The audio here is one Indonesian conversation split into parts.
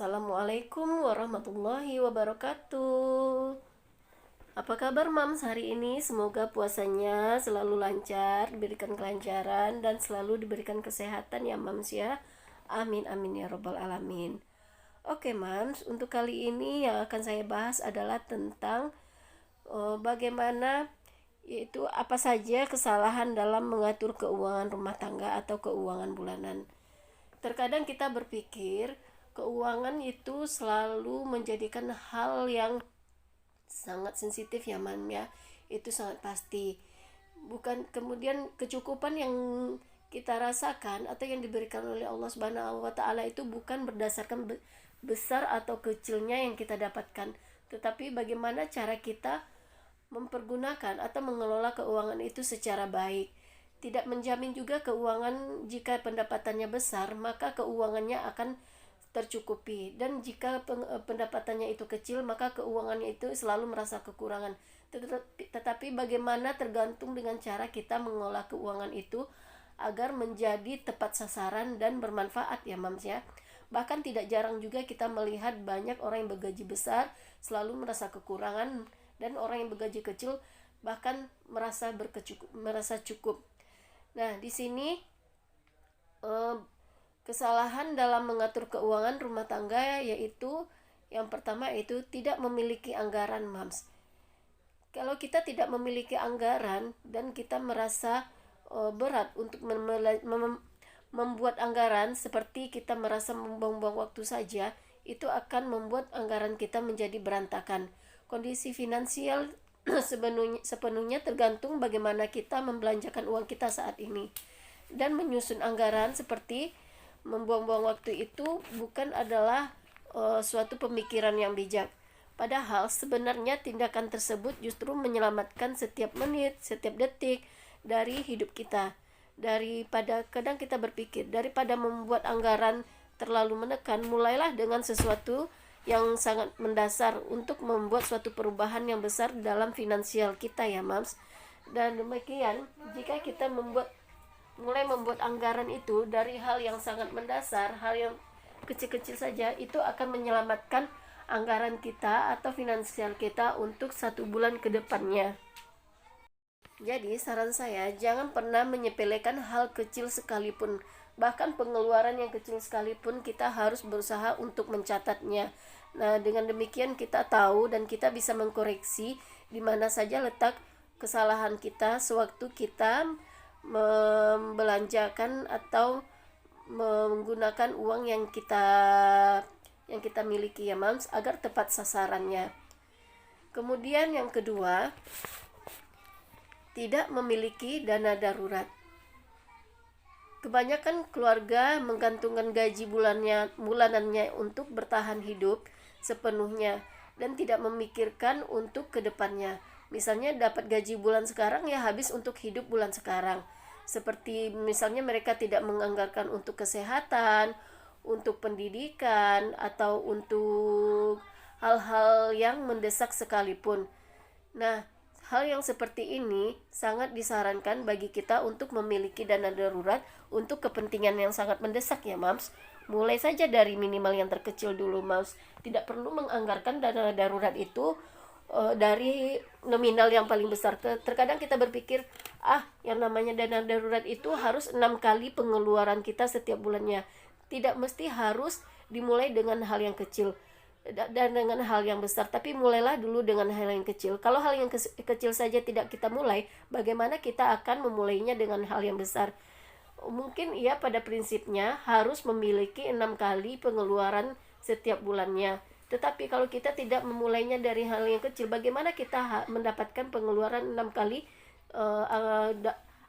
Assalamualaikum warahmatullahi wabarakatuh. Apa kabar Mams hari ini? Semoga puasanya selalu lancar, diberikan kelancaran dan selalu diberikan kesehatan ya Mams ya. Amin amin ya robbal alamin. Oke Mams, untuk kali ini yang akan saya bahas adalah tentang bagaimana, yaitu apa saja kesalahan dalam mengatur keuangan rumah tangga atau keuangan bulanan. Terkadang kita berpikir keuangan itu selalu menjadikan hal yang sangat sensitif ya Mam ya. Itu sangat pasti. Bukan kemudian kecukupan yang kita rasakan atau yang diberikan oleh Allah Subhanahu wa taala itu bukan berdasarkan besar atau kecilnya yang kita dapatkan, tetapi bagaimana cara kita mempergunakan atau mengelola keuangan itu secara baik. Tidak menjamin juga keuangan, jika pendapatannya besar maka keuangannya akan tercukupi, dan jika pendapatannya itu kecil maka keuangannya itu selalu merasa kekurangan. Tetapi bagaimana tergantung dengan cara kita mengolah keuangan itu agar menjadi tepat sasaran dan bermanfaat ya Mams ya. Bahkan tidak jarang juga kita melihat banyak orang yang bergaji besar selalu merasa kekurangan, dan orang yang bergaji kecil bahkan merasa cukup. Nah, di sini kesalahan dalam mengatur keuangan rumah tangga yaitu yang pertama itu tidak memiliki anggaran Mams. Kalau kita tidak memiliki anggaran dan kita merasa berat untuk membuat anggaran, seperti kita merasa membuang-buang waktu saja, itu akan membuat anggaran kita menjadi berantakan. Kondisi finansial sepenuhnya tergantung bagaimana kita membelanjakan uang kita saat ini. Dan menyusun anggaran seperti membuang-buang waktu itu bukan adalah suatu pemikiran yang bijak. Padahal sebenarnya tindakan tersebut justru menyelamatkan setiap menit, setiap detik dari hidup kita. Daripada kadang kita berpikir, daripada membuat anggaran terlalu menekan, mulailah dengan sesuatu yang sangat mendasar untuk membuat suatu perubahan yang besar dalam finansial kita ya Mams. Dan demikian, jika kita mulai membuat anggaran itu dari hal yang sangat mendasar, hal yang kecil-kecil saja, itu akan menyelamatkan anggaran kita atau finansial kita untuk 1 bulan ke depannya. Jadi saran saya, jangan pernah menyepelekan hal kecil sekalipun. Bahkan pengeluaran yang kecil sekalipun kita harus berusaha untuk mencatatnya. Nah, dengan demikian kita tahu dan kita bisa mengkoreksi di mana saja letak kesalahan kita sewaktu kita membelanjakan atau menggunakan uang yang kita miliki ya Mams, agar tepat sasarannya. Kemudian yang kedua, tidak memiliki dana darurat. Kebanyakan keluarga menggantungkan gaji bulanannya untuk bertahan hidup sepenuhnya dan tidak memikirkan untuk kedepannya. Misalnya dapat gaji bulan sekarang ya habis untuk hidup bulan sekarang. Seperti misalnya mereka tidak menganggarkan untuk kesehatan, untuk pendidikan, atau untuk hal-hal yang mendesak sekalipun. Nah, hal yang seperti ini sangat disarankan bagi kita untuk memiliki dana darurat untuk kepentingan yang sangat mendesak ya Mams. Mulai saja dari minimal yang terkecil dulu Mams. Tidak perlu menganggarkan dana darurat itu dari nominal yang paling besar. Terkadang kita berpikir, yang namanya dana darurat itu harus 6 kali pengeluaran kita setiap bulannya. Tidak mesti harus dimulai dengan hal yang kecil dan dengan hal yang besar, tapi mulailah dulu dengan hal yang kecil. Kalau hal yang kecil saja tidak kita mulai, bagaimana kita akan memulainya dengan hal yang besar? Mungkin ia pada prinsipnya harus memiliki 6 kali pengeluaran setiap bulannya. Tetapi kalau kita tidak memulainya dari hal yang kecil, bagaimana kita mendapatkan pengeluaran 6 kali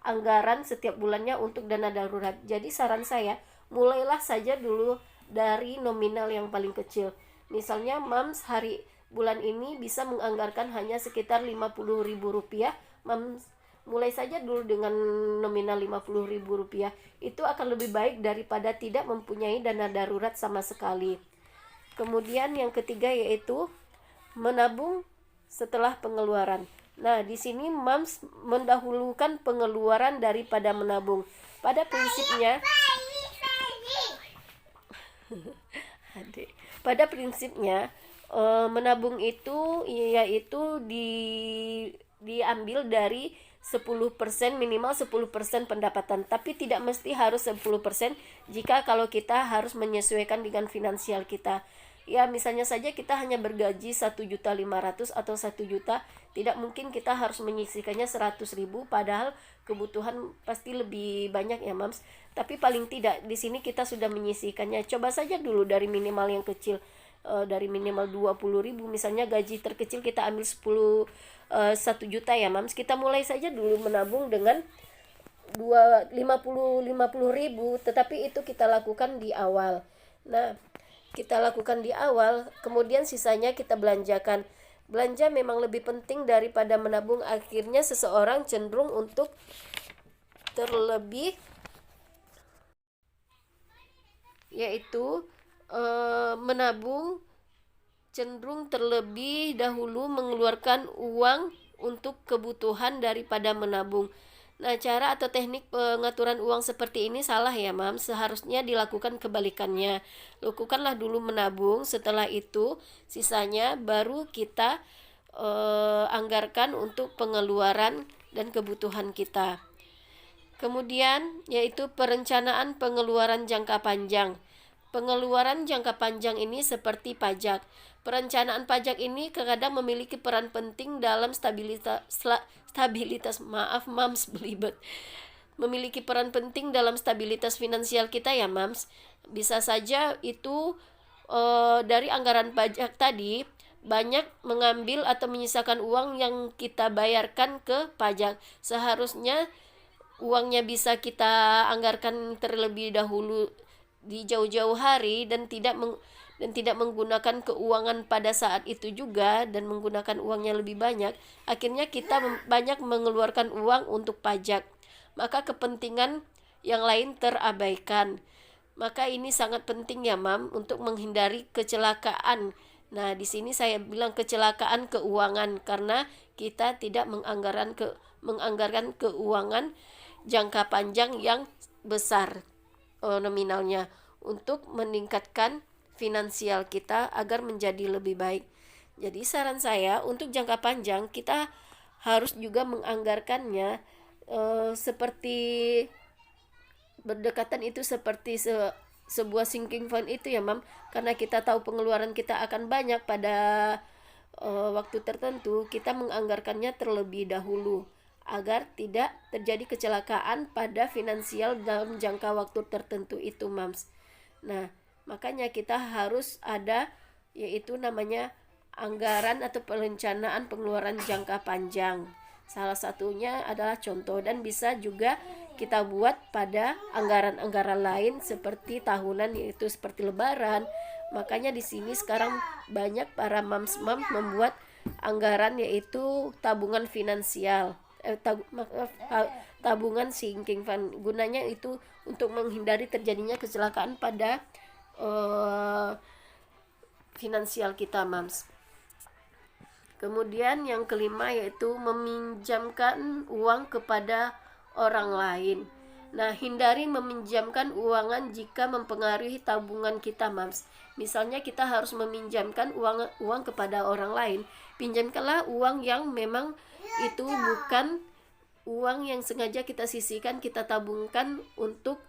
anggaran setiap bulannya untuk dana darurat? Jadi saran saya, mulailah saja dulu dari nominal yang paling kecil. Misalnya Mams bulan ini bisa menganggarkan hanya sekitar Rp50.000. Mams mulai saja dulu dengan nominal Rp50.000. Itu akan lebih baik daripada tidak mempunyai dana darurat sama sekali. Kemudian yang ketiga yaitu menabung setelah pengeluaran. Nah, di sini Mams mendahulukan pengeluaran daripada menabung. Pada prinsipnya Pada prinsipnya menabung itu yaitu diambil dari 10%, minimal 10% pendapatan, tapi tidak mesti harus 10% jika kalau kita harus menyesuaikan dengan finansial kita. Ya, misalnya saja kita hanya bergaji 1.500.000 atau 1 juta, tidak mungkin kita harus menyisihkannya 100.000, padahal kebutuhan pasti lebih banyak ya Mams. Tapi paling tidak di sini kita sudah menyisihkannya. Coba saja dulu dari minimal yang kecil, dari minimal 20.000, misalnya gaji terkecil kita ambil 1 juta ya Mams. Kita mulai saja dulu menabung dengan 50 ribu, tetapi itu kita lakukan di awal. Nah, kita lakukan di awal, kemudian sisanya kita belanjakan. Belanja memang lebih penting daripada menabung. Akhirnya seseorang cenderung untuk terlebih, yaitu menabung, cenderung terlebih dahulu mengeluarkan uang untuk kebutuhan daripada menabung. Nah, cara atau teknik pengaturan uang seperti ini salah ya, Mam. Seharusnya dilakukan kebalikannya. Lakukanlah dulu menabung, setelah itu sisanya baru kita anggarkan untuk pengeluaran dan kebutuhan kita. Kemudian yaitu perencanaan pengeluaran jangka panjang. Pengeluaran jangka panjang ini seperti pajak. Perencanaan pajak ini kadang memiliki peran penting dalam memiliki peran penting dalam stabilitas finansial kita ya Mams. Bisa saja itu dari anggaran pajak tadi banyak mengambil atau menyisakan uang yang kita bayarkan ke pajak. Seharusnya uangnya bisa kita anggarkan terlebih dahulu di jauh-jauh hari dan tidak menggunakan keuangan pada saat itu juga, dan menggunakan uangnya lebih banyak. Akhirnya kita banyak mengeluarkan uang untuk pajak, maka kepentingan yang lain terabaikan. Maka ini sangat penting ya Mam untuk menghindari kecelakaan. Nah, di sini saya bilang kecelakaan keuangan karena kita tidak menganggarkan keuangan jangka panjang yang besar nominalnya untuk meningkatkan finansial kita agar menjadi lebih baik. Jadi saran saya untuk jangka panjang kita harus juga menganggarkannya seperti berdekatan itu seperti sebuah sinking fund itu ya Mam, karena kita tahu pengeluaran kita akan banyak pada waktu tertentu, kita menganggarkannya terlebih dahulu agar tidak terjadi kecelakaan pada finansial dalam jangka waktu tertentu itu Mams. Nah, makanya kita harus ada yaitu namanya anggaran atau perencanaan pengeluaran jangka panjang. Salah satunya adalah contoh, dan bisa juga kita buat pada anggaran-anggaran lain seperti tahunan, yaitu seperti lebaran. Makanya di sini sekarang banyak para mams membuat anggaran yaitu tabungan finansial. Tabungan sinking fund, gunanya itu untuk menghindari terjadinya kecelakaan pada finansial kita Mams. Kemudian yang kelima yaitu meminjamkan uang kepada orang lain. Nah, hindari meminjamkan uangan jika mempengaruhi tabungan kita Mams. Misalnya kita harus meminjamkan uang kepada orang lain, pinjamkanlah uang yang memang itu bukan uang yang sengaja kita sisihkan, kita tabungkan untuk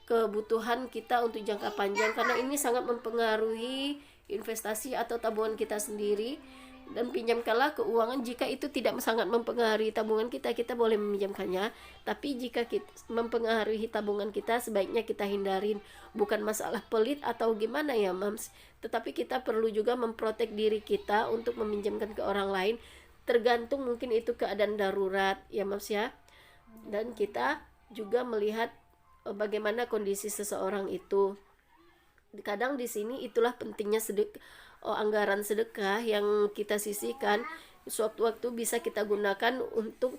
kebutuhan kita untuk jangka panjang, karena ini sangat mempengaruhi investasi atau tabungan kita sendiri. Dan pinjamkanlah keuangan jika itu tidak sangat mempengaruhi tabungan kita, kita boleh meminjamkannya. Tapi jika mempengaruhi tabungan kita, sebaiknya kita hindarin. Bukan masalah pelit atau gimana ya Mams, tetapi kita perlu juga memprotek diri kita untuk meminjamkan ke orang lain. Tergantung mungkin itu keadaan darurat ya Mams ya. Dan kita juga melihat bagaimana kondisi seseorang itu. Kadang di sini itulah pentingnya anggaran sedekah yang kita sisihkan. Sewaktu-waktu bisa kita gunakan untuk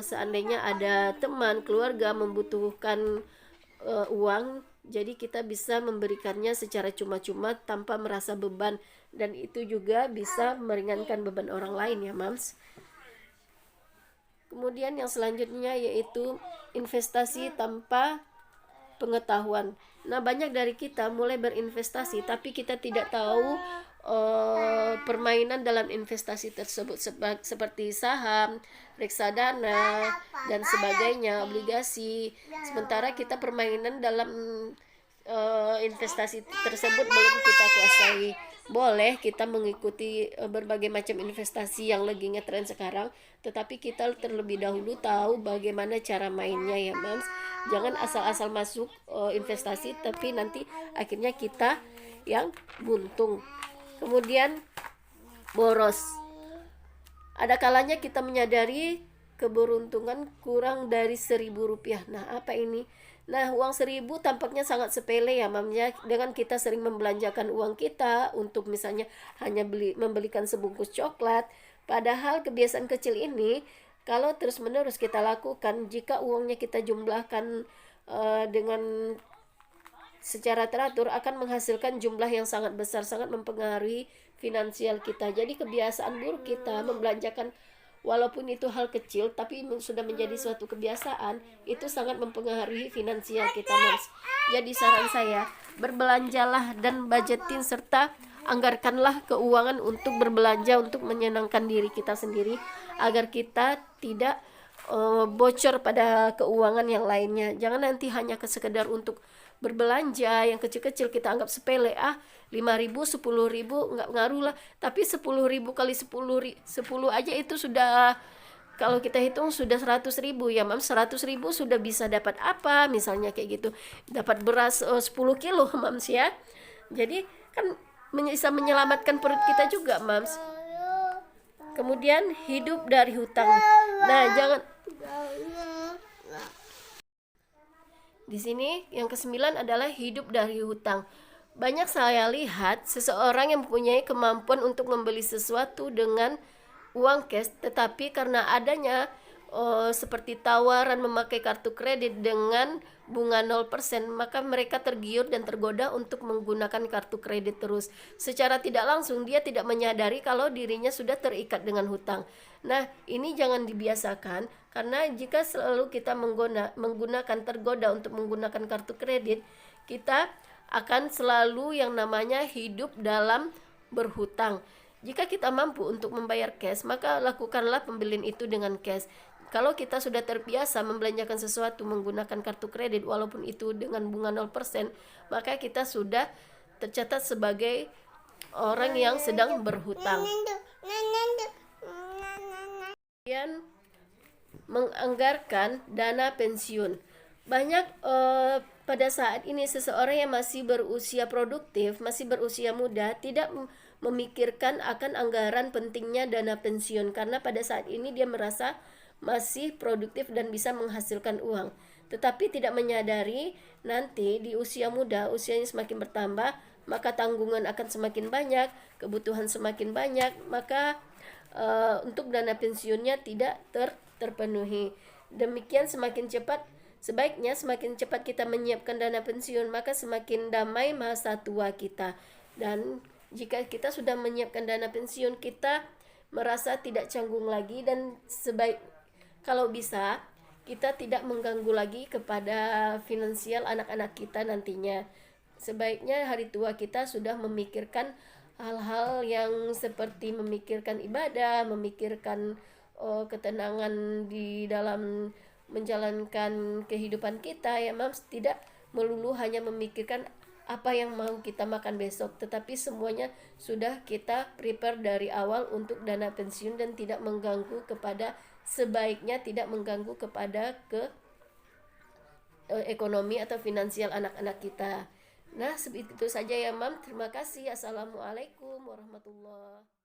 seandainya ada teman, keluarga membutuhkan uang, jadi kita bisa memberikannya secara cuma-cuma tanpa merasa beban, dan itu juga bisa meringankan beban orang lain ya Mams. Kemudian yang selanjutnya yaitu investasi tanpa pengetahuan. Nah, banyak dari kita mulai berinvestasi tapi kita tidak tahu permainan dalam investasi tersebut seperti saham, reksadana dan sebagainya, obligasi. Sementara kita permainan dalam investasi tersebut belum kita kuasai. Boleh kita mengikuti berbagai macam investasi yang lagi ngetren sekarang, tetapi kita terlebih dahulu tahu bagaimana cara mainnya ya Mams. Jangan asal-asal masuk investasi tapi nanti akhirnya kita yang buntung. Kemudian boros. Ada kalanya kita menyadari keberuntungan kurang dari Rp1.000. Nah, apa ini? Nah, uang 1.000 tampaknya sangat sepele ya mamnya, dengan kita sering membelanjakan uang kita untuk misalnya hanya membelikan sebungkus coklat. Padahal kebiasaan kecil ini kalau terus-menerus kita lakukan, jika uangnya kita jumlahkan dengan secara teratur, akan menghasilkan jumlah yang sangat besar, sangat mempengaruhi finansial kita. Jadi kebiasaan buruk kita membelanjakan, walaupun itu hal kecil, tapi sudah menjadi suatu kebiasaan, itu sangat mempengaruhi finansial kita, Mas. Jadi saran saya, berbelanjalah dan budgetin serta anggarkanlah keuangan untuk berbelanja untuk menyenangkan diri kita sendiri, agar kita tidak bocor pada keuangan yang lainnya. Jangan nanti hanya sekedar untuk berbelanja yang kecil-kecil kita anggap sepele, 5.000, 10.000 nggak ngaruh lah, tapi 10.000 kali 10 aja itu sudah, kalau kita hitung sudah 100.000 ya Mam. 100.000 sudah bisa dapat apa misalnya kayak gitu, dapat beras 10 kilo Mams ya. Jadi kan bisa menyelamatkan perut kita juga Mams. Kemudian hidup dari hutang. Nah, jangan. Di sini yang ke-9 adalah hidup dari hutang. Banyak saya lihat seseorang yang mempunyai kemampuan untuk membeli sesuatu dengan uang cash, tetapi karena adanya seperti tawaran memakai kartu kredit dengan bunga 0%, maka mereka tergiur dan tergoda untuk menggunakan kartu kredit terus. Secara tidak langsung dia tidak menyadari kalau dirinya sudah terikat dengan hutang. Nah, ini jangan dibiasakan, karena jika selalu kita menggunakan tergoda untuk menggunakan kartu kredit, kita akan selalu yang namanya hidup dalam berhutang. Jika kita mampu untuk membayar cash, maka lakukanlah pembelian itu dengan cash. Kalau kita sudah terbiasa membelanjakan sesuatu menggunakan kartu kredit walaupun itu dengan bunga 0%, maka kita sudah tercatat sebagai orang yang sedang berhutang. Kemudian menganggarkan dana pensiun. Banyak pada saat ini seseorang yang masih berusia produktif, masih berusia muda, tidak memikirkan akan anggaran pentingnya dana pensiun, karena pada saat ini dia merasa masih produktif dan bisa menghasilkan uang, tetapi tidak menyadari nanti di usia muda, usianya semakin bertambah, maka tanggungan akan semakin banyak, kebutuhan semakin banyak, maka untuk dana pensiunnya tidak terpenuhi. Demikian sebaiknya semakin cepat kita menyiapkan dana pensiun, maka semakin damai masa tua kita. Dan jika kita sudah menyiapkan dana pensiun, kita merasa tidak canggung lagi, dan kalau bisa kita tidak mengganggu lagi kepada finansial anak-anak kita nantinya. Sebaiknya hari tua kita sudah memikirkan hal-hal yang seperti memikirkan ibadah, memikirkan ketenangan di dalam menjalankan kehidupan kita ya Mams. Tidak melulu hanya memikirkan apa yang mau kita makan besok, tetapi semuanya sudah kita prepare dari awal untuk dana pensiun, dan tidak mengganggu kepada, sebaiknya tidak mengganggu kepada ekonomi atau finansial anak-anak kita. Nah, segitu saja ya Mam. Terima kasih. Assalamualaikum warahmatullahi wabarakatuh.